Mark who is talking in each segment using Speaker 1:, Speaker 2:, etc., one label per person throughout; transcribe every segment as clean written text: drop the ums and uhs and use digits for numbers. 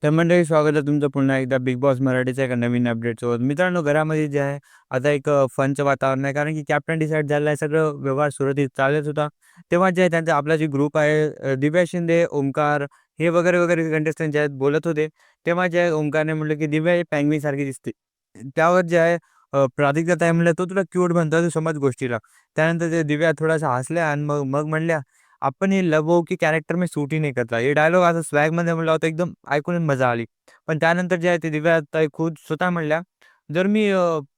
Speaker 1: तर मंडळी स्वागत आहे तुमचं पुन्हा एकदा बिग बॉस मराठीच्या एका नवीन अपडेटसोबत. मित्रांनो घरामध्ये जे आहे आता एक फनचं वातावरण आहे कारण की कॅप्टन डिसाईड झालेला आहे. सगळं व्यवहार सुरळीत चालत होता. तेव्हा जे आहे त्यांचा आपला जो ग्रुप आहे दिव्या शिंदे, ओमकार हे वगैरे, वगैरे कंटेस्टंट जे आहेत बोलत होते. तेव्हा जे आहे ओमकारने म्हटलं की दिव्या ही पेंग्विनसारखी दिसते. त्यावर जे आहे प्राधिकता ताई म्हणल्या, "तो तुला क्यूट बनतो तू समज गोष्टीला." त्यानंतर ते दिव्या थोड्याशा हसल्या आणि मग मग म्हणल्या, "आपण हे लबो की कॅरेक्टर में सूट ही नहीं करता." हे डायलॉग असं स्वॅगमध्ये म्हणला होता एकदम ऐकूनच मजा आली. पण त्यानंतर जे आहे ते दिव्याताई खुद स्वतः म्हणल्या, "जर मी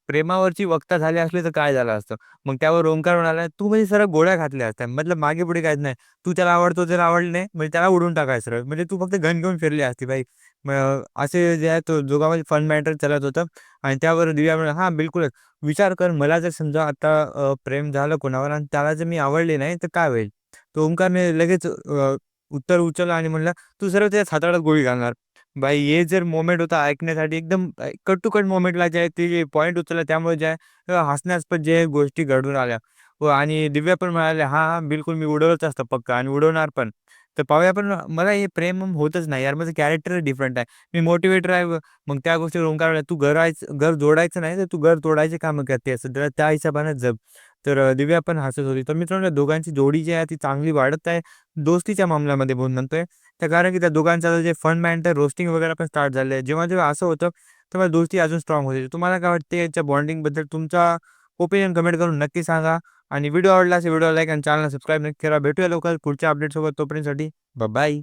Speaker 1: प्रेमावरची वक्ता झाली असली तर काय झालं असतं?" मग त्यावर ओंकार म्हणाला, "तू म्हणजे सरळ गोळ्या घातल्या असत्या. मतलब मागे-पुढे काहीच नाही. तू त्याला आवडतो, त्याला आवडलं नाही, म्हणजे त्याला उडवून टाकायचं सरळ. म्हणजे तू फक्त गन घेऊन फिरली असती बाई." असे जे आहे तो दोघांमध्ये फन मॅटर चालत होतं आणि त्यावर दिव्या म्हणाल्या, "हां, बिलकुलच. विचार कर मला जर समजा आता प्रेम झालं कोणावर आणि त्याला जर मी आवडले नाही तर काय होईल?" तर ओंकारने लगेच उत्तर उचललं आणि म्हणलं, "तू सरळ त्याच्या हाताळात गोळी घालणार." भाई हे जर मोमेंट होता ऐकण्यासाठी एकदम कट टू कट मोमेंटला जे आहे ते पॉइंट उचलला त्यामुळे जे आहे हसण्यास्पद जे गोष्टी घडून आल्या. व आणि दिव्या पण म्हणाल्या, "हां, हां, बिलकुल मी उडवलंच असतं पक्का आणि उडवणार पण." तर पाहूया पण मला हे प्रेम होतच नाही यार, माझं कॅरेक्टर डिफरंट आहे. मी मोटिवेटर आहे. मग त्या गोष्टीवर ओंकार म्हणाला, "तू घर जोडायचं नाही तर तू घर तोडायची कामं करते असं तर त्या हिशोबाने जग." तर दिव्या पण हसत होती. तर मित्रांनो या दोघांची जोडी जी आहे ती चांगली वाढत आहे. दोस्तीच्या मामल्यामध्ये म्हणतोय. तर कारण की त्या दोघांचं जे फन मॅटर रोस्टिंग वगैरे पण स्टार्ट झालं आहे. जेव्हा-जेव्हा असं होतं, तेव्हा दोस्ती अजून स्ट्राँग होते. तुम्हाला काय वाटते याच्या बॉन्डिंगबद्दल तुमचा ओपिनियन कमेंट करून नक्की सांगा आणि व्हिडिओ आवडला असेल व्हिडिओ लाईक आणि चॅनलला सबस्क्राईब नक्की करा. भेटूया लवकर पुढच्या अपडेटसोबत. तोपर्यंतसाठी बाय.